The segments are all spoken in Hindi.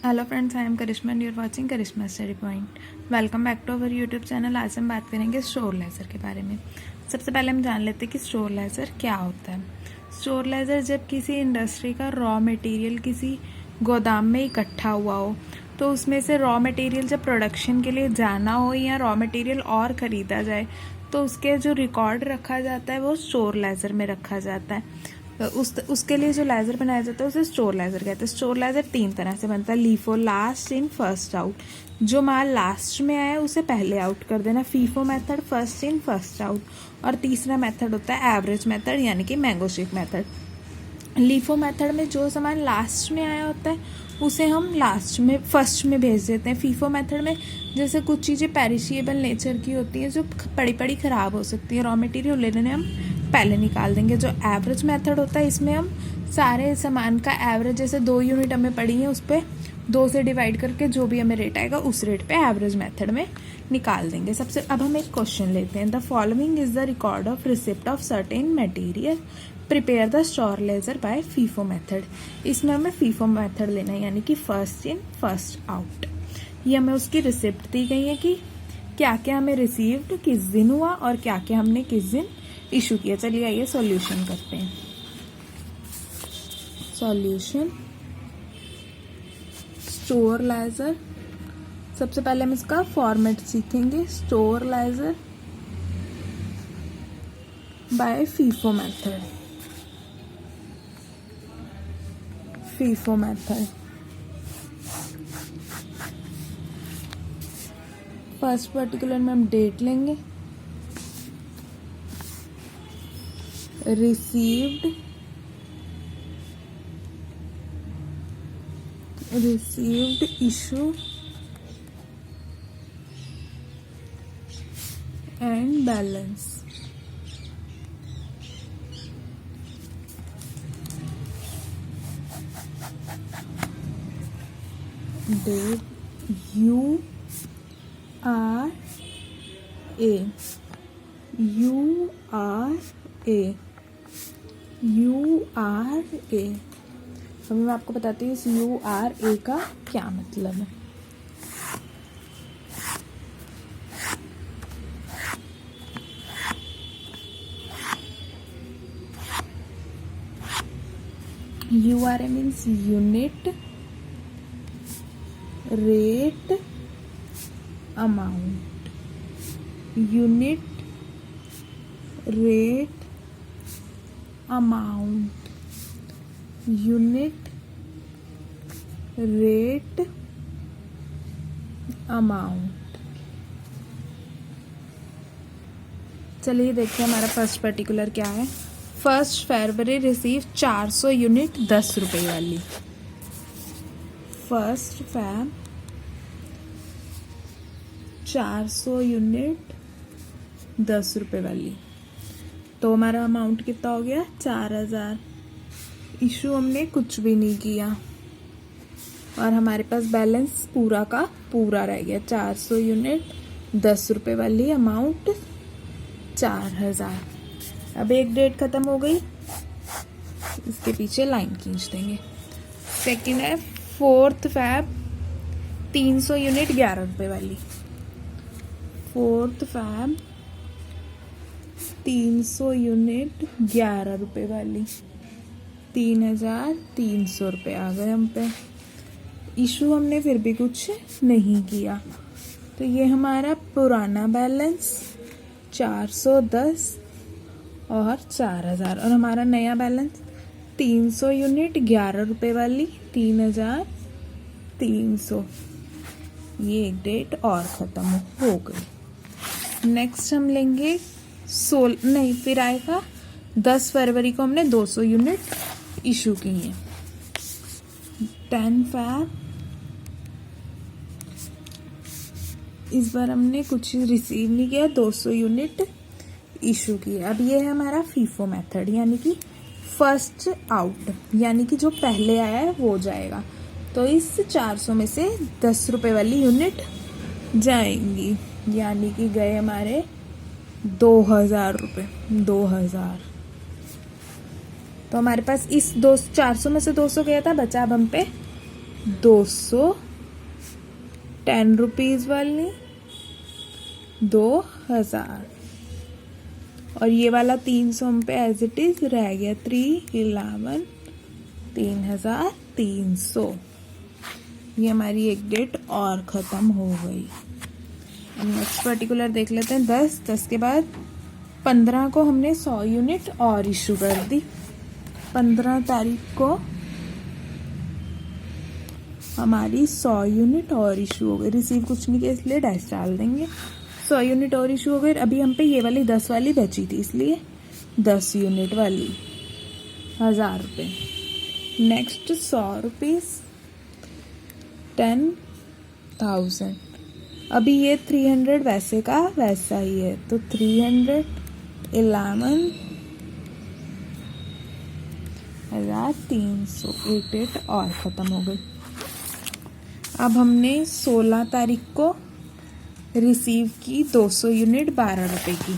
Hello friends, I am Karishma and you are watching Karishma study point. Welcome back to our YouTube channel. आज हम बात करेंगे स्टोर लेजर के बारे में। सबसे पहले हम जान लेते हैं कि स्टोर लेजर क्या होता है। स्टोर लेजर जब किसी इंडस्ट्री का रॉ मटेरियल किसी गोदाम में इकट्ठा हुआ हो, तो उसमें से रॉ मटेरियल जब प्रोडक्शन के लिए जाना हो या रॉ मटेरियल और ख़रीदा जाए, तो उसके जो रिकॉर्ड रखा जाता है वो स्टोर लेजर में रखा जाता है। तो उसके लिए जो लेज़र बनाया जाता है उसे स्टोर लेज़र कहते हैं। स्टोर लेज़र 3 तरह से बनता है। LIFO, last in, first out. जो माल लास्ट में आया उसे पहले आउट कर देना। FIFO method, first in first out. और तीसरा मेथड होता है एवरेज मेथड, यानी कि mango shake method. LIFO method में जो सामान लास्ट में आया होता है उसे हम फर्स्ट में भेज देते हैं। फीफो मेथड में जैसे कुछ चीज़ें पेरिशेबल नेचर की होती हैं जो पड़ी पड़ी ख़राब हो सकती है, रॉ मटेरियल लेने हम पहले निकाल देंगे। जो एवरेज मेथड होता है इसमें हम सारे सामान का एवरेज, जैसे 2 यूनिट हमें पड़ी है उस पर 2 से डिवाइड करके जो भी हमें रेट आएगा उस रेट पे एवरेज मेथड में निकाल देंगे। अब हम एक क्वेश्चन लेते हैं। The following is the record of receipt of certain material, prepare the store ledger by FIFO method. इसमें हमें फीफो मेथड लेना है, यानी कि फर्स्ट इन फर्स्ट आउट। ये हमें उसकी रिसिप्ट दी गई है कि क्या क्या हमें रिसीव्ड किस दिन हुआ और क्या क्या हमने किस दिन इशू किया। चलिए आइए सॉल्यूशन करते हैं। Solution store ledger. सबसे पहले हम इसका फॉर्मेट सीखेंगे। Store ledger by FIFO method. FIFO method first particular में हम डेट लेंगे। Received issue and balance. Date URA अभी मैं आपको बताती हूँ इस URA का क्या मतलब है। URA means unit rate amount. Unit rate amount. Unit rate amount. चलिए देखते हैं हमारा फर्स्ट पर्टिकुलर क्या है। 1 फरवरी रिसीव 400 यूनिट 10 रुपये वाली। 1 फैब 400 यूनिट 10 रुपये वाली। तो हमारा अमाउंट कितना हो गया? 4000। इशू हमने कुछ भी नहीं किया और हमारे पास बैलेंस पूरा का पूरा रह गया। 400 यूनिट 10 रुपये वाली, अमाउंट 4000। अब एक डेट खत्म हो गई, इसके पीछे लाइन खींच देंगे। सेकेंड है 4 फैब 300 यूनिट 11 रुपये वाली। 4 फैब 300 यूनिट 11 रुपये वाली। 3300 रुपये आ गए हम पे। इशू हमने फिर भी कुछ नहीं किया, तो ये हमारा पुराना बैलेंस 410 और 4000, और हमारा नया बैलेंस 300 यूनिट 11 रुपये वाली 3300। ये एक डेट और ख़त्म हो गई। नेक्स्ट हम लेंगे फिर आएगा 10 फरवरी को हमने 200 यूनिट इशू की हैं। 10 फैब इस बार हमने कुछ रिसीव नहीं किया, 200 यूनिट इशू की है। अब ये है हमारा फीफो मेथड, यानी कि फर्स्ट आउट, यानी कि जो पहले आया है वो जाएगा। तो इस 400 में से 10 रुपये वाली यूनिट जाएंगी, यानी कि गए हमारे 2000 रुपये। 2000। तो हमारे पास इस 400 में से 200 गया था, बचा अब हम पे ₹210 वाली 2000, और ये वाला 300 हम पे एज इट इज रह गया 311 3300। ये हमारी एक डेट और ख़त्म हो गई। नेक्स्ट पर्टिकुलर देख लेते हैं 10 के बाद 15 को हमने 100 यूनिट और इशू कर दी। 15 तारीख को हमारी 100 यूनिट और इशू हो गई। रिसीव कुछ नहीं किया इसलिए डैश डाल देंगे। 100 यूनिट और इशू हो गई। अभी हम पे ये वाली 10 वाली बची थी इसलिए 10 यूनिट वाली 1000 रुपये। Next 100 rupees 10,000। अभी ये 300 वैसे का वैसा ही है तो 311,300 88 और ख़त्म हो गई। अब हमने 16 तारीख को रिसीव की 200 यूनिट 12 रुपये की।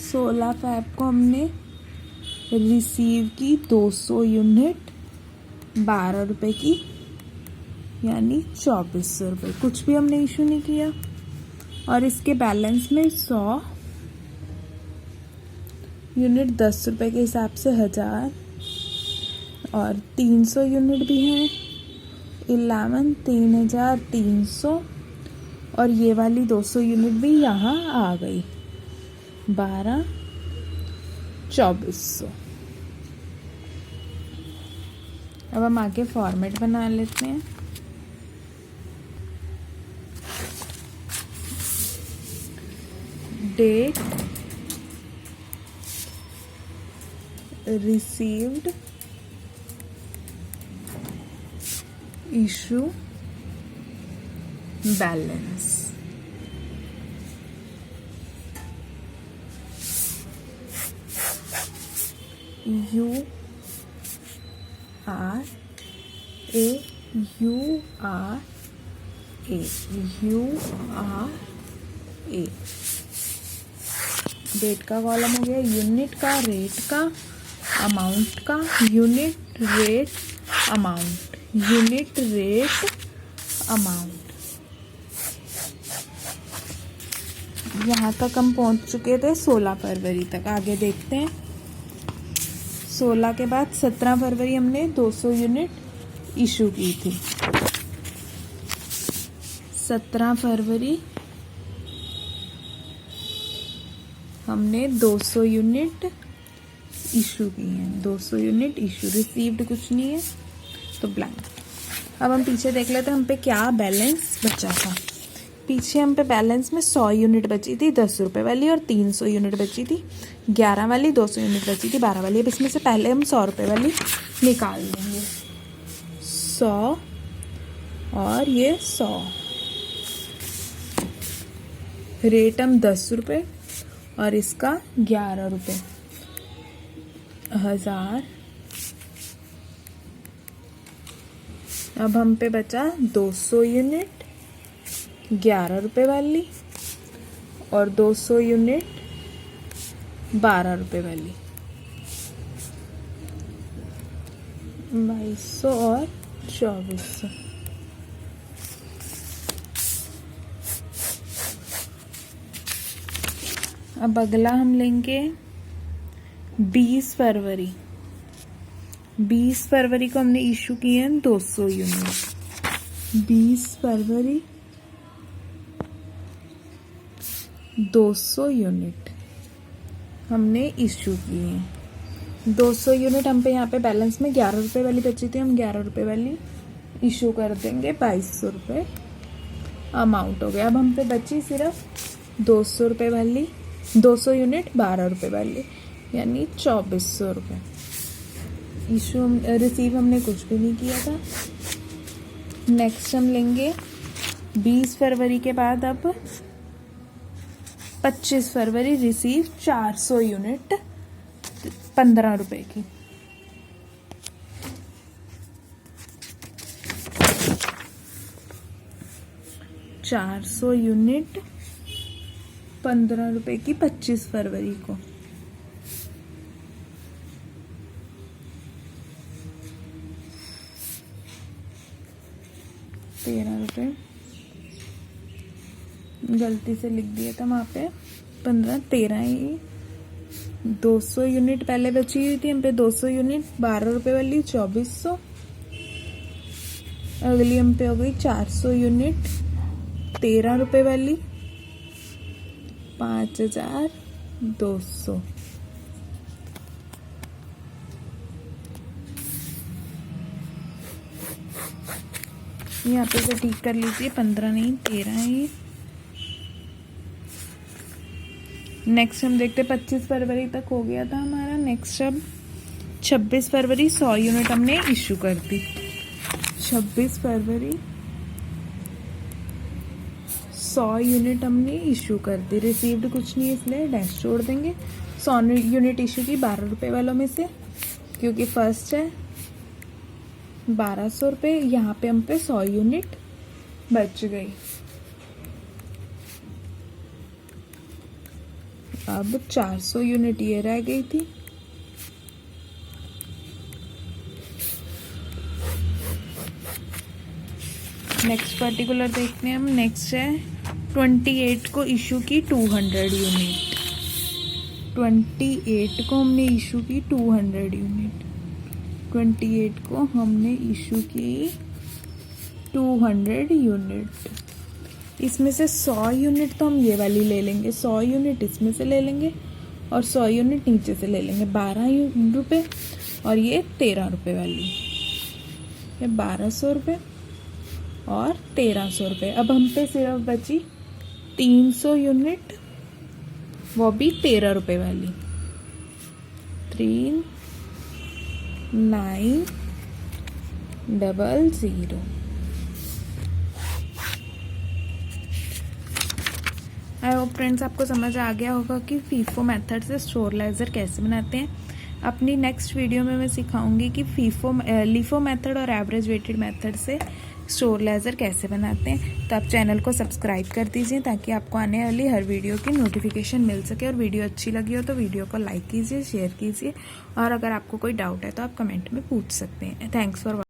16 फ़रवरी को हमने रिसीव की 200 यूनिट 12 रुपये की, यानी 2400 रुपये। कुछ भी हमने इशू नहीं किया। और इसके बैलेंस में 100 यूनिट 10 रुपये के हिसाब से 1000, और 300 यूनिट भी हैं 3300, और ये वाली 200 यूनिट भी यहाँ आ गई 2400। अब हम आगे फॉर्मेट बना लेते हैं। Date received issue balance. URA date का कॉलम हो गया, यूनिट का, रेट का, अमाउंट का, unit rate amount, unit rate amount. यहाँ तक हम पहुँच चुके थे 16 फरवरी तक। आगे देखते हैं। 16 के बाद 17 फरवरी हमने 200 यूनिट इशू की थी। 17 फरवरी हमने 200 यूनिट इशू की हैं। 200 यूनिट इशू, रिसीव्ड कुछ नहीं है तो ब्लैंक। अब हम पीछे देख लेते हैं हम पे क्या बैलेंस बचा था। पीछे हम पे बैलेंस में 100 यूनिट बची थी 10 रुपये वाली, और 300 यूनिट बची थी 11 वाली, 200 यूनिट बची थी 12 वाली। अब इसमें से पहले हम 100 रुपये वाली निकाल देंगे। 100 और ये 100, रेट हम 10 रुपये और इसका 11 रुपये, 1000। अब हम पे बचा 200 यूनिट 11 रुपये वाली, और 200 यूनिट 12 रुपये वाली, 2200 और 2400। अब अगला हम लेंगे 20 फरवरी। 20 फरवरी को हमने इशू किए हैं 200 यूनिट। 20 फरवरी 200 यूनिट हमने इशू किए हैं। 200 यूनिट हम पे यहाँ पे बैलेंस में 11 रुपये वाली बची थी, हम 11 रुपये वाली इशू कर देंगे। 2200 रुपये अमाउंट हो गया। अब हम पे बची सिर्फ 200 रुपये वाली, 200 यूनिट 12 रुपये वाली, यानी 2400 रुपये। इशू रिसीव हमने कुछ भी नहीं किया था। नेक्स्ट हम लेंगे 20 फरवरी के बाद अब 25 फरवरी रिसीव 400 यूनिट 15 रुपये की। ₹400 यूनिट 15 रुपये की 25 फरवरी को। 13 रुपये, गलती से लिख दिया था वहाँ पे 15, 13 ही। 200 यूनिट पहले बची हुई थी हम पे, 200 यूनिट 12 रुपये वाली 2400। अगली हम पे हो गई 400 यूनिट 13 रुपये वाली 5200। यहाँ पे से ठीक कर लीजिए, 15 नहीं 13 ही। नेक्स्ट हम देखते 25 फरवरी तक हो गया था हमारा। नेक्स्ट अब 26 फरवरी 100 यूनिट हमने इशू कर दी। 26 फरवरी 100 यूनिट हमने इशू कर दी। रिसीव्ड कुछ नहीं इसलिए डैश छोड़ देंगे। 100 यूनिट इशू की 12 रुपये वालों में से, क्योंकि फर्स्ट है 1200 रुपये। यहाँ पे हम पे 100 यूनिट बच गई। अब 400 यूनिट ये रह गई थी। नेक्स्ट पर्टिकुलर देखते हैं हम। नेक्स्ट है 28 को इशू की 200 यूनिट। 28 को हमने इशू की 200 यूनिट। 28 को हमने इशू की 200 यूनिट। इसमें से 100 यूनिट तो हम ये वाली ले लेंगे, 100 यूनिट इसमें से ले लेंगे और 100 यूनिट नीचे से ले लेंगे। 12 रुपये और ये 13 रुपये वाली, ये 1200 रुपये और 1300 रुपये। अब हम पे सिर्फ बची 300 यूनिट, वो भी 13 रुपये वाली। 3900। आई होप फ्रेंड्स आपको समझ आ गया होगा कि फीफो मेथड से स्टोरलाइजर कैसे बनाते हैं। अपनी नेक्स्ट वीडियो में मैं सिखाऊंगी कि लीफो मेथड और एवरेज वेटेड मेथड से स्टोरलाइजर कैसे बनाते हैं। तो आप चैनल को सब्सक्राइब कर दीजिए ताकि आपको आने वाली हर वीडियो की नोटिफिकेशन मिल सके। और वीडियो अच्छी लगी हो तो वीडियो को लाइक कीजिए, शेयर कीजिए और अगर आपको कोई डाउट है तो आप कमेंट में पूछ सकते हैं। Thanks for